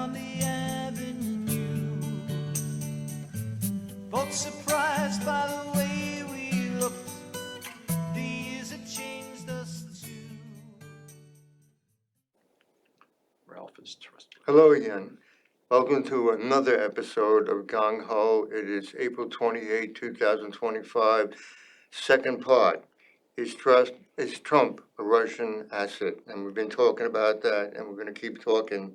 on the avenue, both surprised by the way we looked. The years have changed us too. Ralph is trusted. Hello again. Welcome to another episode of Gung Ho. It is April 28, 2025. Second part. Is Trump a Russian asset? And we've been talking about that, and we're going to keep talking.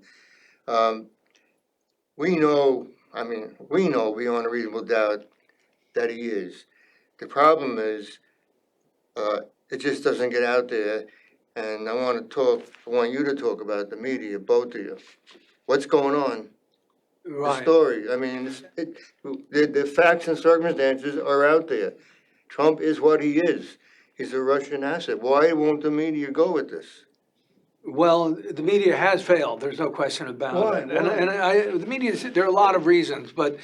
We know beyond a reasonable doubt that he is. The problem is, it just doesn't get out there. And I want you to talk about the media, both of you. What's going on? Right. The story. I mean, the facts and circumstances are out there. Trump is what he is. He's a Russian asset. Why won't the media go with this? Well, the media has failed. There's no question about Why? it. The media, there are a lot of reasons, but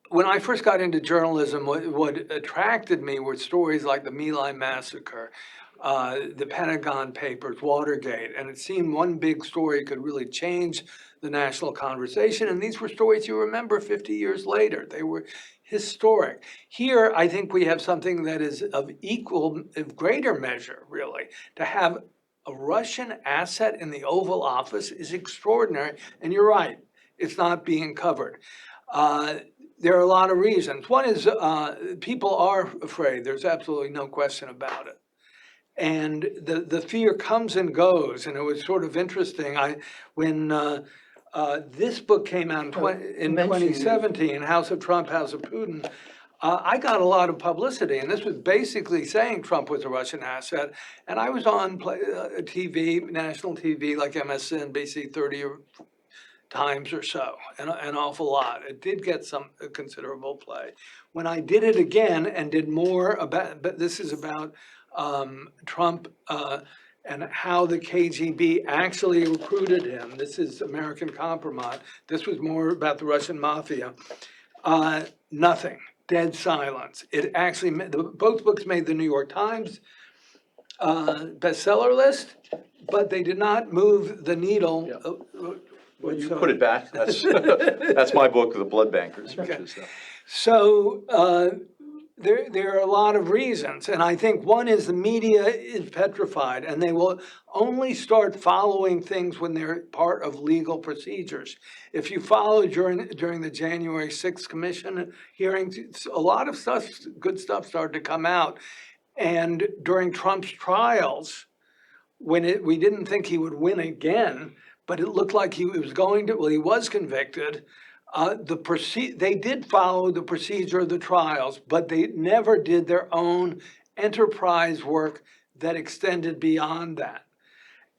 when I first got into journalism, what attracted me were stories like the My Lai massacre, the Pentagon Papers, Watergate, and it seemed one big story could really change the national conversation. And these were stories you remember 50 years later. They were historic. Here, I think we have something that is of greater measure, really. To have a Russian asset in the Oval Office is extraordinary. And you're right, it's not being covered. There are a lot of reasons. One is people are afraid. There's absolutely no question about it. And the fear comes and goes. And it was sort of interesting. When this book came out in 2017, House of Trump, House of Putin, I got a lot of publicity. And this was basically saying Trump was a Russian asset. And I was on TV, national TV, like MSNBC 30 times or so, an awful lot. It did get some considerable play. When I did it again and did more about, but this is about Trump and how the KGB actually recruited him. This is American Compromise. This was more about the Russian mafia. Nothing, dead silence. It actually, both books made the New York Times bestseller list, but they did not move the needle. Yeah. Well, you put it back. That's my book, The Blood Bankers. Okay. Which is, So there are a lot of reasons, and I think one is the media is petrified, and they will only start following things when they're part of legal procedures. If you follow during the January 6th Commission hearings, a lot of stuff, good stuff started to come out, and during Trump's trials, when we didn't think he would win again, but it looked like he was going to, well, he was convicted. They did follow the procedure of the trials, but they never did their own enterprise work that extended beyond that.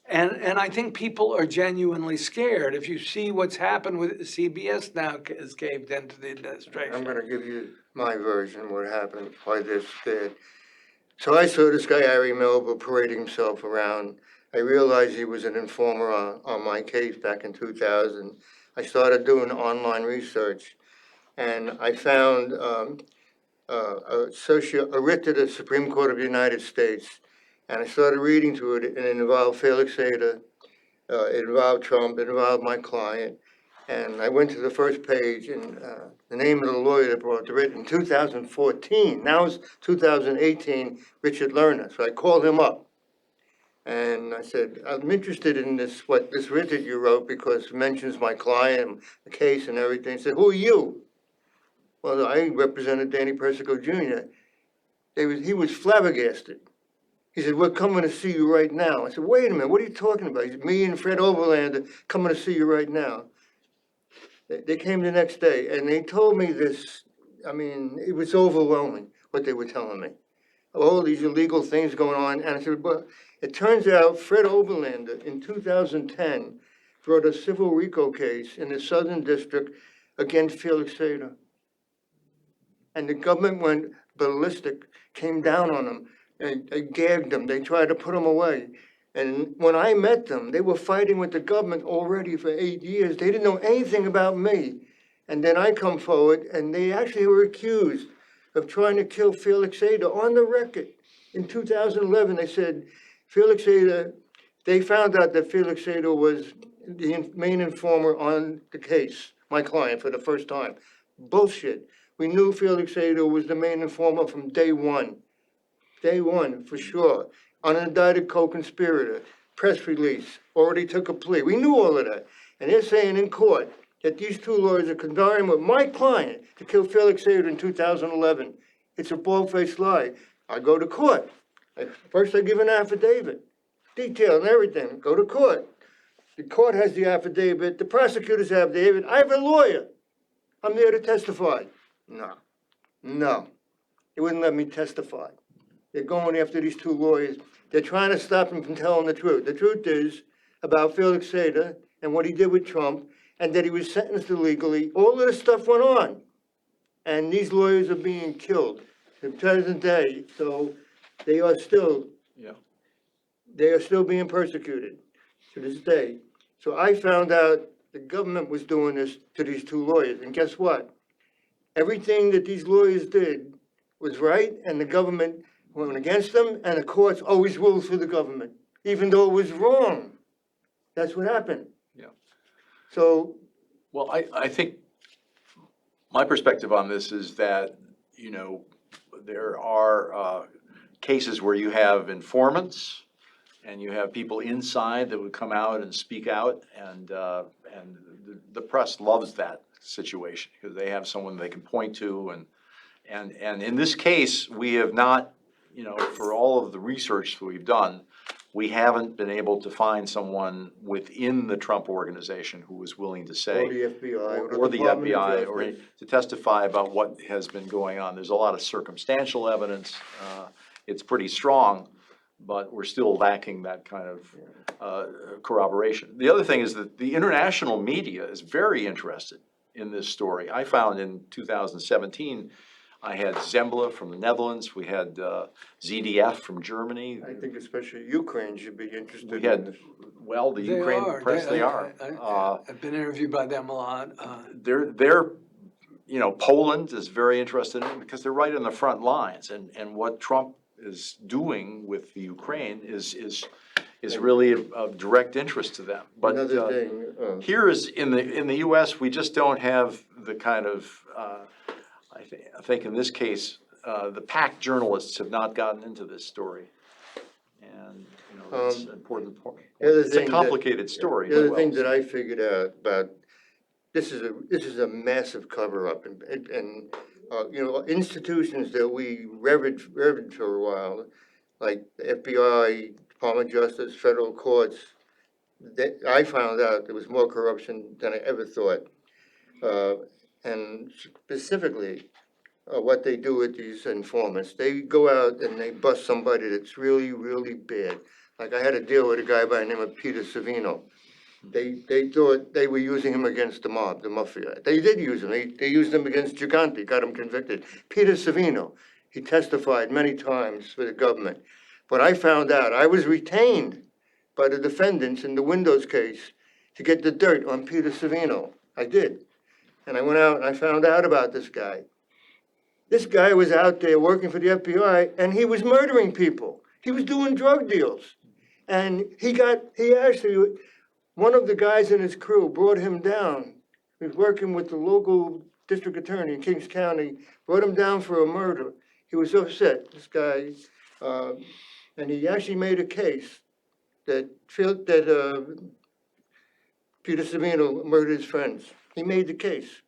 And I think people are genuinely scared. If you see what's happened with CBS now has caved into the administration. I'm going to give you my version of what happened, why this did. So I saw this guy, Harry Melville, parading himself around. I realized he was an informer on my case back in 2000. I started doing online research, and I found a writ to the Supreme Court of the United States, and I started reading through it, and it involved Felix Sater, it involved Trump, it involved my client, and I went to the first page, and the name of the lawyer that brought the writ in 2014. Now it's 2018, Richard Lerner. So I called him up. And I said, I'm interested in this writ that you wrote because it mentions my client, the case and everything. He said, who are you? Well, I represented Danny Persico Jr. He was flabbergasted. He said, we're coming to see you right now. I said, wait a minute, what are you talking about? He said, me and Fred Overlander coming to see you right now. They came the next day and they told me this. I mean, it was overwhelming what they were telling me. All these illegal things going on. And I said, well, it turns out Fred Overlander in 2010 brought a civil RICO case in the Southern District against Felix Sater. And the government went ballistic, came down on him, and they gagged him. They tried to put him away. And when I met them, they were fighting with the government already for 8 years. They didn't know anything about me. And then I come forward, and they actually were accused of trying to kill Felix Sater on the record. In 2011, they said, Felix Sater, they found out that Felix Sater was the main informer on the case, my client, for the first time. Bullshit. We knew Felix Sater was the main informer from day one. Day one, for sure. Unindicted co-conspirator, press release, already took a plea. We knew all of that. And they're saying in court that these two lawyers are conspiring with my client to kill Felix Sater in 2011. It's a bald-faced lie. I go to court. First I give an affidavit, detail and everything, go to court. The court has the affidavit, the prosecutor's affidavit, I have a lawyer. I'm there to testify. No. They wouldn't let me testify. They're going after these two lawyers. They're trying to stop him from telling the truth. The truth is about Felix Sater and what he did with Trump, and that he was sentenced illegally. All of this stuff went on. And these lawyers are being killed to the present day. So they are still being persecuted to this day. So I found out the government was doing this to these two lawyers. And guess what? Everything that these lawyers did was right, and the government went against them, and the courts always ruled for the government, even though it was wrong. That's what happened. Yeah. So, Well, I think my perspective on this is that, there are cases where you have informants and you have people inside that would come out and speak out, and the press loves that situation because they have someone they can point to, and in this case, we have not, for all of the research that we've done, we haven't been able to find someone within the Trump organization who was willing to say, or the FBI, or the Department of FBI, or Justice. to testify about what has been going on. There's a lot of circumstantial evidence. It's pretty strong, but we're still lacking that kind of corroboration. The other thing is that the international media is very interested in this story. I found in 2017, I had Zembla from the Netherlands, we had ZDF from Germany. I think especially Ukraine should be interested We in had, this. well, the They Ukraine are. press, they are. I've been interviewed by them a lot. They're, Poland is very interested in it because they're right in the front lines, and what Trump is doing with the Ukraine is really of direct interest to them. But Another thing, here is, in the US, we just don't have the kind of, I think in this case, the PAC journalists have not gotten into this story. And, that's an important point. It's a complicated story. The other thing that I figured out about, this is a massive cover-up, and institutions that we revered for a while, like the FBI, Department of Justice, federal courts, I found out there was more corruption than I ever thought. And specifically, what they do with these informants, they go out and they bust somebody that's really, really bad. Like I had a deal with a guy by the name of Peter Savino. They thought they were using him against the mob, the mafia. They did use him. They used him against Giannini, got him convicted. Peter Savino, he testified many times for the government. But I found out, I was retained by the defendants in the Windows case to get the dirt on Peter Savino. I did. And I went out and I found out about this guy. This guy was out there working for the FBI, and he was murdering people. He was doing drug deals. And one of the guys in his crew brought him down. He was working with the local district attorney in Kings County, brought him down for a murder. He was upset, this guy, and he actually made a case that Peter Savino murdered his friends. He made the case.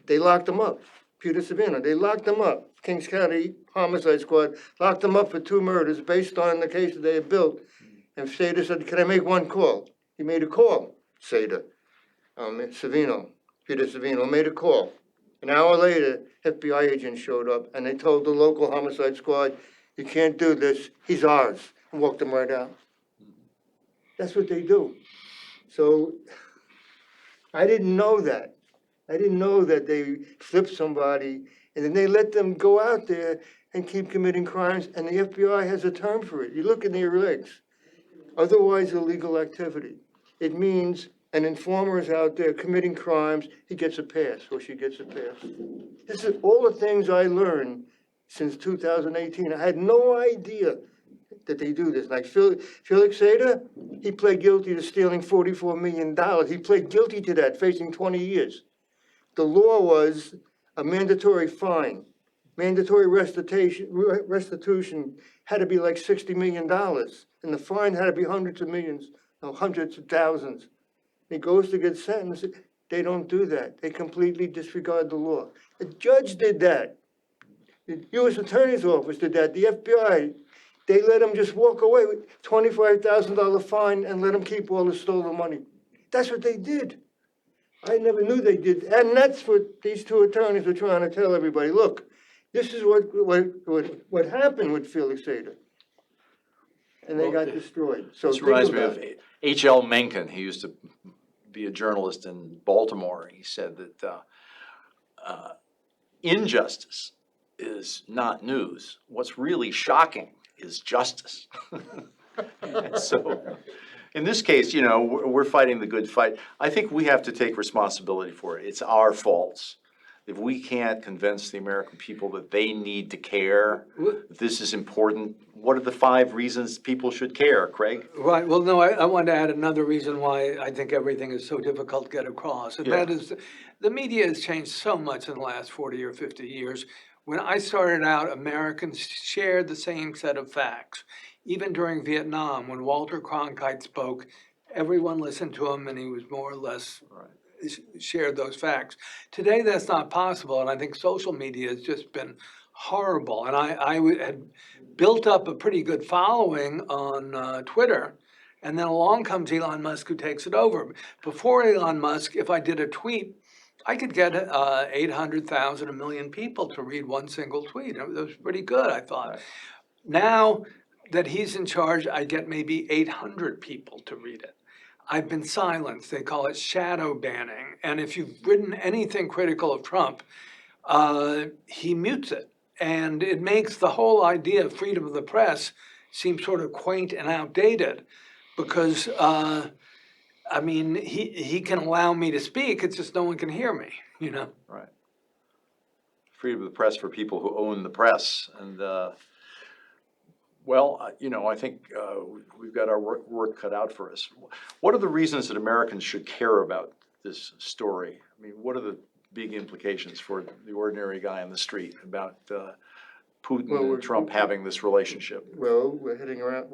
They locked him up. Peter Savino, they locked him up. Kings County Homicide Squad locked him up for 2 murders based on the case that they had built. And Sater said, "Can I make one call?" He made a call, Sater. Peter Savino made a call. An hour later, FBI agents showed up and they told the local homicide squad, "You can't do this, he's ours," and walked him right out. That's what they do. So I didn't know that. I didn't know that they flipped somebody and then they let them go out there and keep committing crimes, and the FBI has a term for it. You look in their legs. Otherwise illegal activity. It means an informer is out there committing crimes, he gets a pass, or she gets a pass. This is all the things I learned since 2018. I had no idea that they do this. Like Felix Sater, he pled guilty to stealing $44 million. He pled guilty to that, facing 20 years. The law was a mandatory fine. Mandatory restitution had to be like $60 million. And the fine had to be hundreds of millions, no, hundreds of thousands. He goes to get sentenced. They don't do that. They completely disregard the law. The judge did that. The U.S. Attorney's Office did that. The FBI, they let him just walk away with $25,000 fine and let him keep all the stolen money. That's what they did. I never knew they did. And that's what these two attorneys were trying to tell everybody. Look, this is what happened with Felix Sater. And they got destroyed. So This think reminds me about of it. H.L. Mencken. He used to be a journalist in Baltimore. He said that injustice is not news. What's really shocking is justice. And so, in this case, we're fighting the good fight. I think we have to take responsibility for it. It's our faults. If we can't convince the American people that they need to care, that this is important, what are the 5 reasons people should care, Craig? Right, well, no, I want to add another reason why I think everything is so difficult to get across. And that is, the media has changed so much in the last 40 or 50 years. When I started out, Americans shared the same set of facts. Even during Vietnam, when Walter Cronkite spoke, everyone listened to him and he was more or less shared those facts. Today, that's not possible, and I think social media has just been horrible. And I had built up a pretty good following on Twitter, and then along comes Elon Musk, who takes it over. Before Elon Musk, if I did a tweet, I could get 800,000, 1 million people to read one single tweet. It was pretty good, I thought. Right. Now that he's in charge, I get maybe 800 people to read it. I've been silenced. They call it shadow banning. And if you've written anything critical of Trump, he mutes it. And it makes the whole idea of freedom of the press seem sort of quaint and outdated because, he can allow me to speak. It's just no one can hear me, Right. Freedom of the press for people who own the press. And, I think we've got our work cut out for us. What are the reasons that Americans should care about this story? I mean, what are the big implications for the ordinary guy on the street about Putin and Trump having this relationship? Well, we're heading around.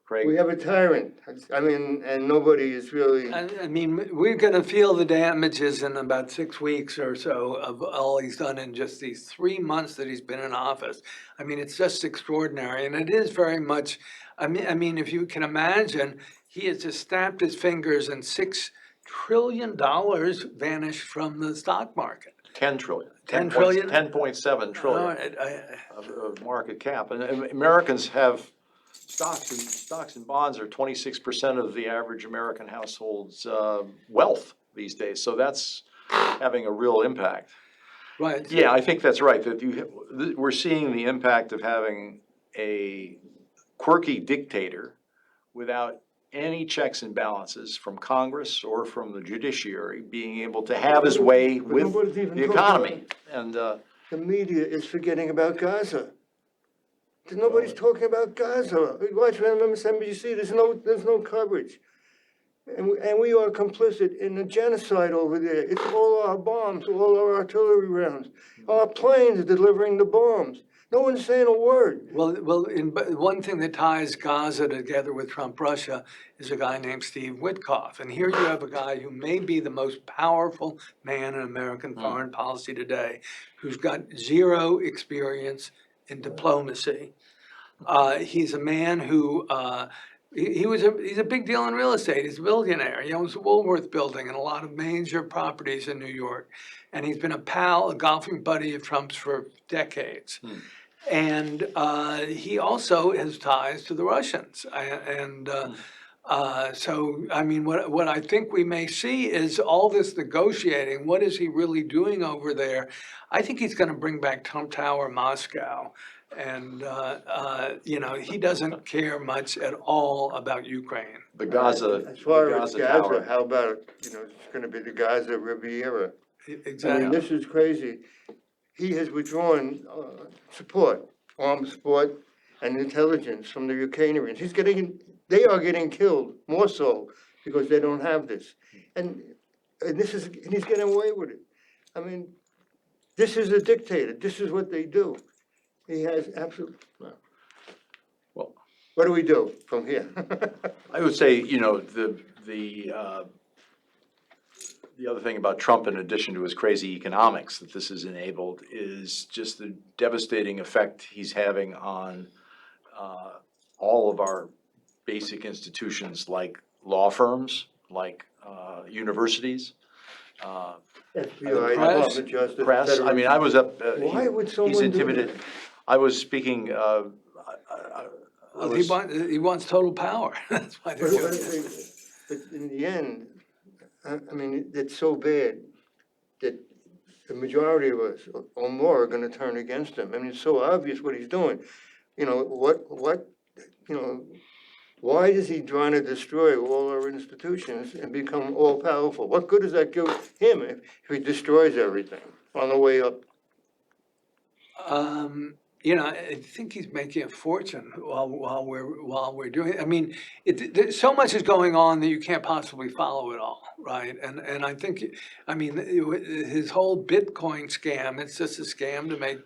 Craig? We have a tyrant. And nobody is really. We're going to feel the damages in about 6 weeks or so of all he's done in just these 3 months that he's been in office. It's just extraordinary. And it is very much, if you can imagine, he has just snapped his fingers and $6 trillion vanished from the stock market. 10 trillion. 10 trillion? 10.7 trillion of market cap. And Americans have stocks and bonds are 26% of the average American household's wealth these days. So that's having a real impact. Right. Yeah, I think that's right. That we're seeing the impact of having a quirky dictator without any checks and balances from Congress or from the judiciary being able to have his way with the economy. And The media is forgetting about Gaza. Nobody's talking about Gaza. Watch MSNBC. There's no coverage, and we are complicit in the genocide over there. It's all our bombs, all our artillery rounds, our planes delivering the bombs. No one's saying a word. Well, one thing that ties Gaza together with Trump-Russia is a guy named Steve Witkoff. And here you have a guy who may be the most powerful man in American foreign policy today, who's got zero experience in diplomacy. He's a man who, he's a big deal in real estate. He's a billionaire. He owns the Woolworth Building and a lot of major properties in New York. And he's been a golfing buddy of Trump's for decades. And he also has ties to the Russians. What I think we may see is all this negotiating. What is he really doing over there? I think he's going to bring back Trump Tower Moscow. And, he doesn't care much at all about Ukraine. the Gaza, As far the as Gaza Gaza, tower. how about it's going to be the Gaza Riviera? Exactly. This is crazy. He has withdrawn support, armed support, and intelligence from the Ukrainians. They are getting killed more so because they don't have this. And and he's getting away with it. I mean, this is a dictator. This is what they do. He has absolute, Well, what do we do from here? I would say, the other thing about Trump, in addition to his crazy economics that this has enabled, is just the devastating effect he's having on all of our basic institutions like law firms, like universities, FBI, press, Department of Justice, press. I mean, I was up, Why would he's someone do intimidated. that? I was speaking, I Well, was, he wants total power. That's why they're But doing it. but in the end, I mean, it's so bad that the majority of us or more are gonna turn against him. I mean, it's so obvious what he's doing. You know, you know, why is he trying to destroy all our institutions and become all powerful? What good does that give him if he destroys everything on the way up? I think he's making a fortune while we're doing it. I mean, so much is going on that you can't possibly follow it all, right? And I think, his whole Bitcoin scam, it's just a scam to make.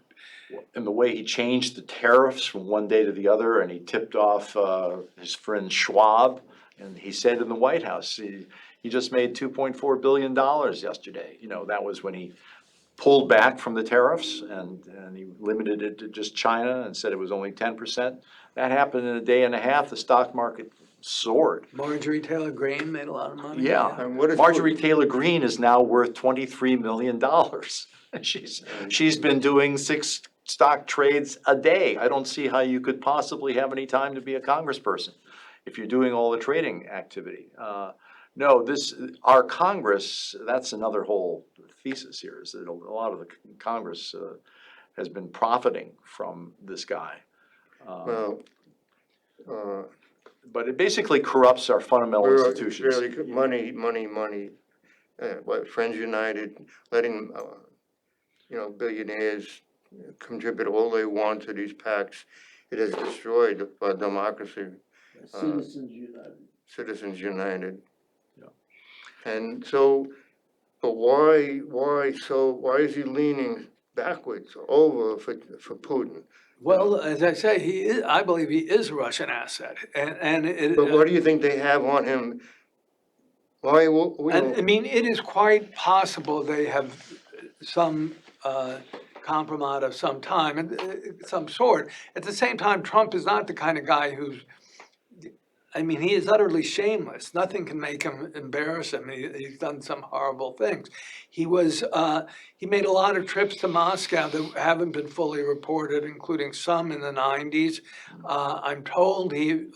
and the way he changed the tariffs from one day to the other, and he tipped off his friend Schwab, and he said in the White House, he just made $2.4 billion yesterday. That was when he pulled back from the tariffs, and he limited it to just China and said it was only 10%. That happened in a day and a half. The stock market soared. Marjorie Taylor Greene made a lot of money. Yeah, And what is- Marjorie Taylor Greene is now worth $23 million. She's been doing 6 stock trades a day. I don't see how you could possibly have any time to be a congressperson if you're doing all the trading activity. No, our Congress, that's another whole thesis here, is that a lot of the Congress has been profiting from this guy. Well, But it basically corrupts our fundamental institutions. really, money. What, Friends United, letting, billionaires contribute all they want to these PACs. It has destroyed our democracy. Citizens United. Yeah. And so, but why is he leaning backwards over for Putin? Well, as I say, I believe he is a Russian asset, and But what do you think they have on him? Why, And I mean, it is quite possible they have some compromise of some time and some sort. At the same time, Trump is not the kind of guy he is utterly shameless. Nothing can make him embarrass him. He's done some horrible things. He made a lot of trips to Moscow that haven't been fully reported, including some in the 90s. I'm told he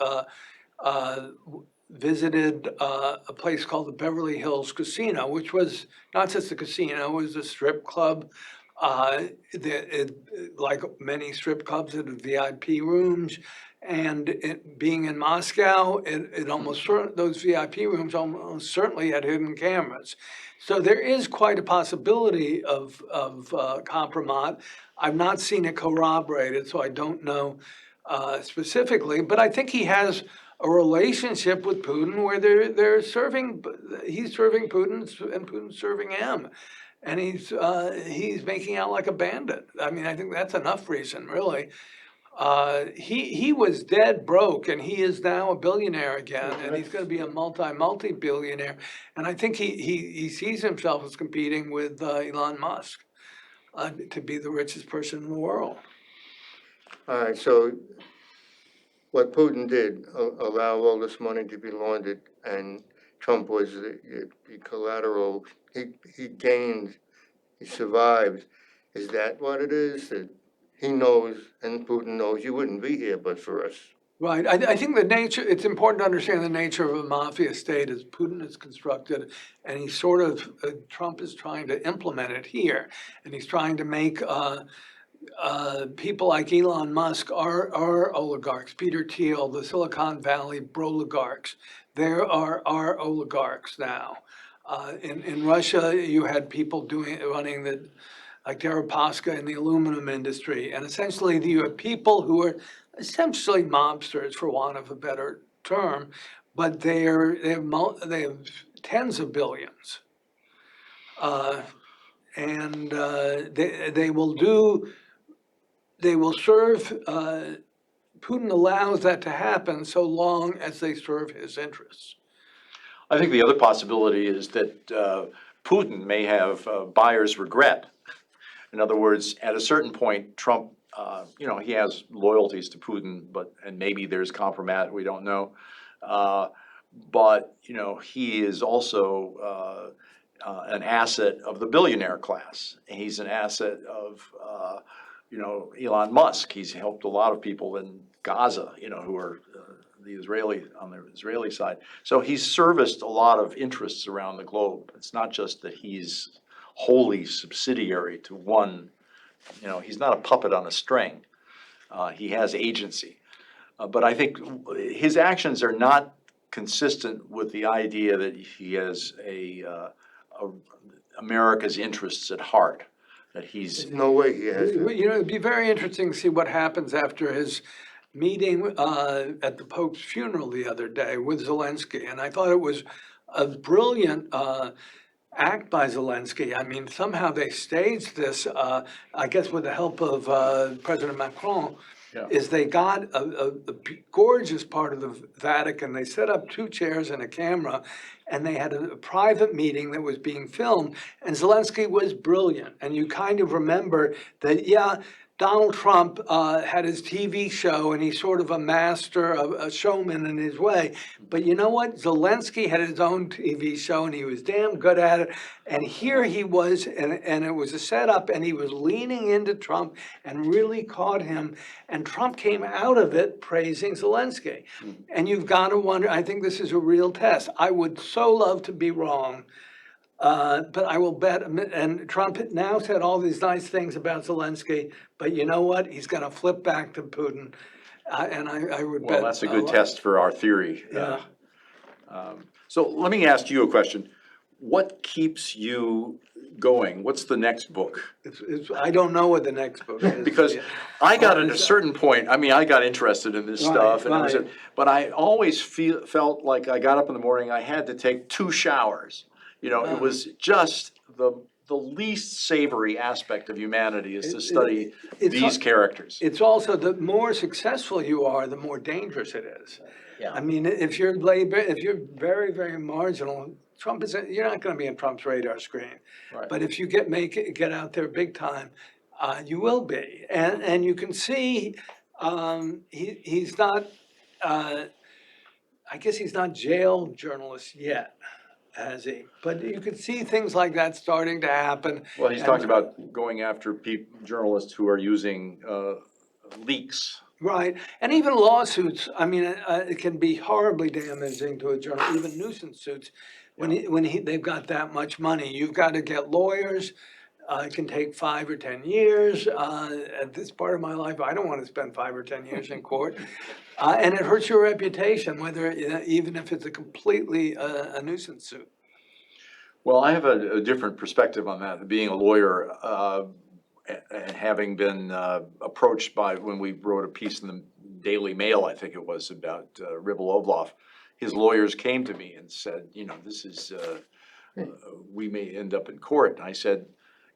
visited a place called the Beverly Hills Casino, which was not just a casino, it was a strip club. Like many strip clubs, it had VIP rooms. And being in Moscow, those VIP rooms almost certainly had hidden cameras. So there is quite a possibility of compromise. I've not seen it corroborated, so I don't know specifically. But I think he has a relationship with Putin where he's serving Putin and Putin's serving him. And he's making out like a bandit. I mean, I think that's enough reason, really. He was dead broke, and he is now a billionaire again, and he's going to be a multi-billionaire. And I think he sees himself as competing with Elon Musk to be the richest person in the world. all right, so what Putin did, allow all this money to be laundered, and Trump was the collateral, he gained, he survived. Is that what it is? That he knows and Putin knows you wouldn't be here but for us? Right. I think it's important to understand the nature of a mafia state as Putin is constructed, and Trump is trying to implement it here. And he's trying to make people like Elon Musk are oligarchs. Pt.II, the Silicon Valley broligarchs, there are oligarchs now. In Russia, you had people running like Deripaska in the aluminum industry. And essentially, you have people who are essentially mobsters, for want of a better term, but they have tens of billions. And they will serve, Putin allows that to happen so long as they serve his interests. I think the other possibility is that Putin may have buyer's regret. In other words, at a certain point, Trump, he has loyalties to Putin, and maybe there's compromise, we don't know. But, he is also an asset of the billionaire class. He's an asset of, Elon Musk. He's helped a lot of people in Gaza, who are on the Israeli side. So he's serviced a lot of interests around the globe. It's not just that he's wholly subsidiary to one, he's not a puppet on a string. He has agency. But I think his actions are not consistent with the idea that he has America's interests at heart, that he's. There's no way he has that. It'd be very interesting to see what happens after his meeting at the Pope's funeral the other day with Zelensky. And I thought it was a brilliant act by Zelensky. I mean, somehow they staged this, I guess with the help of President Macron, Yeah. is they got a gorgeous part of the Vatican. They set up 2 chairs and a camera, and they had a private meeting that was being filmed. And Zelensky was brilliant. And you kind of remember that, yeah, Donald Trump had his TV show, and he's sort of a master, a showman in his way. But you know what? Zelensky had his own TV show, and he was damn good at it. And here he was, and it was a setup, and he was leaning into Trump and really caught him. And Trump came out of it praising Zelensky. And you've got to wonder, I think this is a real test. I would so love to be wrong. But I will bet, and Trump now said all these nice things about Zelensky, but you know what? He's going to flip back to Putin, and I would bet. Well, that's a good test for our theory. Yeah. So let me ask you a question. What keeps you going? What's the next book? I don't know what the next book is. Because I got at a certain point, I got interested in this stuff, and right. but I always felt like I got up in the morning, I had to take 2 showers. It was just the least savory aspect of humanity is to study these characters. It's also, the more successful you are, the more dangerous it is. Yeah. I mean, if you're very, very marginal, you're not going to be on Trump's radar screen. Right. But if you get out there big time, you will be. And you can see he's not, I guess he's not jail journalist yet, has he? But you could see things like that starting to happen. Well, he's talked about going after journalists who are using leaks. Right, and even lawsuits, I mean, it can be horribly damaging to a journal, even nuisance suits. They've got that much money, you've got to get lawyers. It can take 5 or 10 years. At this part of my life, I don't want to spend 5 or 10 years in court. And it hurts your reputation, even if it's a completely a nuisance suit. Well, I have a different perspective on that, being a lawyer, and having been approached when we wrote a piece in the Daily Mail, I think it was, about Rybolovlev. His lawyers came to me and said, this is, we may end up in court. And I said,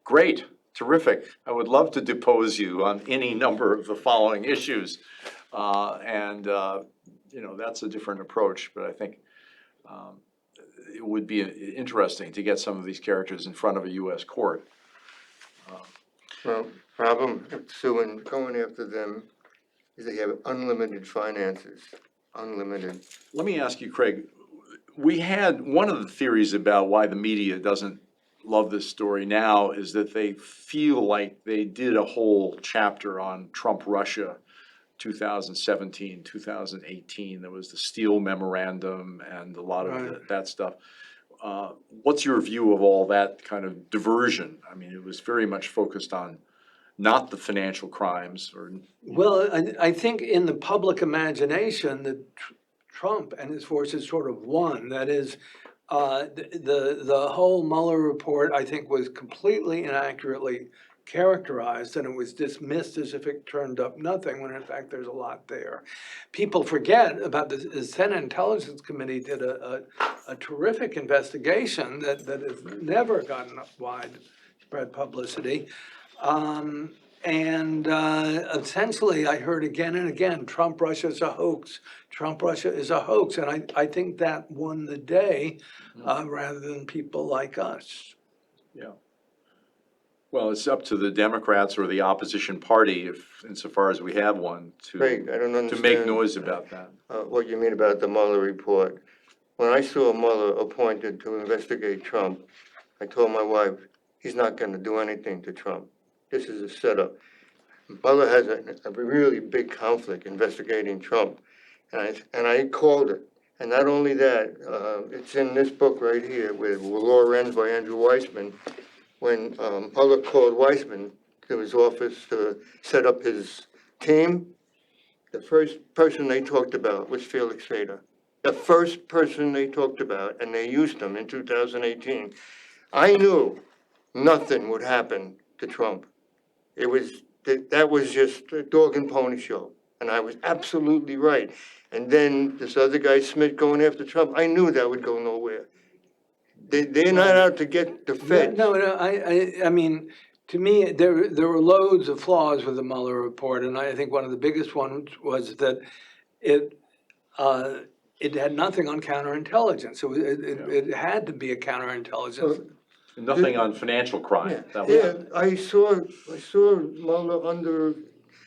great, terrific. I would love to depose you on any number of the following issues. That's a different approach, but I think it would be interesting to get some of these characters in front of a U.S. court. Well, problem suing, going after them is they have unlimited finances, unlimited. Let me ask you, Craig, we had one of the theories about why the media doesn't love this story now is that they feel like they did a whole chapter on Trump-Russia 2017, 2018. There was the Steele memorandum and a lot of that stuff. What's your view of all that kind of diversion? I mean, it was very much focused on not the financial crimes or. Well, I think in the public imagination that Trump and his forces sort of won. That is, the whole Mueller report, I think, was completely inaccurately characterized, and it was dismissed as if it turned up nothing, when in fact there's a lot there. People forget about the Senate Intelligence Committee did a terrific investigation that has never gotten widespread publicity. And essentially, I heard again and again, Trump Russia is a hoax. Trump Russia is a hoax, and I think that won the day, rather than people like us. Yeah. Well, it's up to the Democrats or the opposition party, if, insofar as we have one, Craig, I don't to understand. make noise about that. What you mean about the Mueller report. When I saw Mueller appointed to investigate Trump, I told my wife, he's not gonna do anything to Trump. This is a setup. Mueller has a really big conflict investigating Trump, and I called it. And not only that, it's in this book right here with Law Ends by Andrew Weissman. When Mueller called Weissman to his office to set up his team, the first person they talked about was Felix Sater. The first person they talked about, and they used him in 2018. I knew nothing would happen to Trump. It was, that was just a dog and pony show, and I was absolutely right. And then this other guy, Smith, going after Trump, I knew that would go nowhere. They're not out to get the feds. No, I mean, to me, there were loads of flaws with the Mueller report, and I think one of the biggest ones was that it had nothing on counterintelligence. It had to be a counterintelligence. Nothing on financial crime. That was Yeah, I saw Mueller under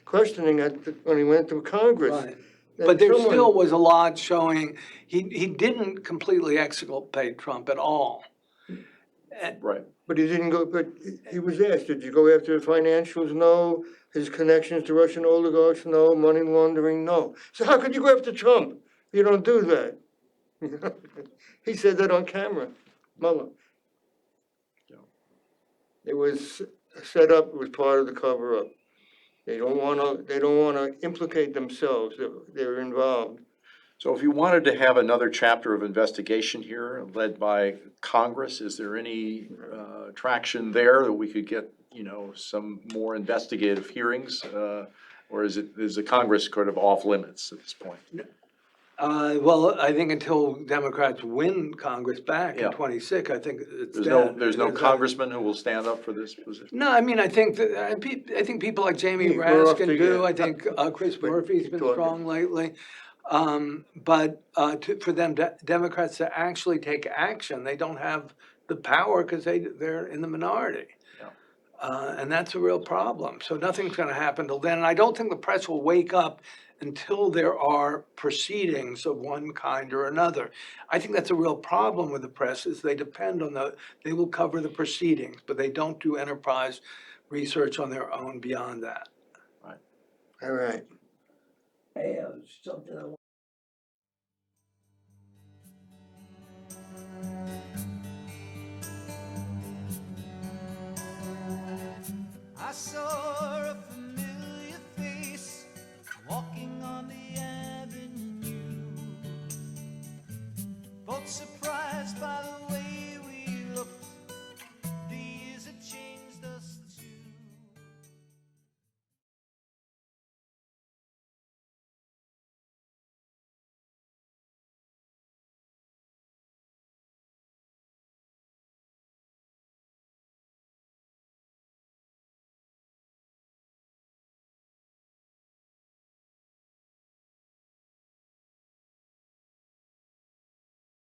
questioning when he went to Congress. Right. And But there someone- still was a lot showing, he didn't completely exculpate Trump at all. right. But he didn't go, but he was asked, did you go after the financials? No. His connections to Russian oligarchs? No. Money laundering? No. So how could you go after Trump? You don't do that. He said that on camera, Mueller. Yeah. It was set up, it was part of the cover-up. They don't wanna implicate themselves, they're involved. So if you wanted to have another chapter of investigation here led by Congress, is there any traction there that we could get, some more investigative hearings? Or is the Congress kind of off limits at this point? Well, I think until Democrats win Congress back in Yeah. '26, I think it's There's dead. no, there's no congressman who will stand up for this position? No, I mean, I think people like Jamie Yeah, we're off Raskin to- do. yeah. I think Chris But Murphy's keep been talking. strong lately. But for them, Democrats to actually take action, they don't have the power because they're in the minority. And that's a real problem. So nothing's gonna happen till then. And I don't think the press will wake up until there are proceedings of one kind or another. I think that's a real problem with the press, is they depend on they will cover the proceedings, but they don't do enterprise research on their own beyond that. All right. Hey, something I I saw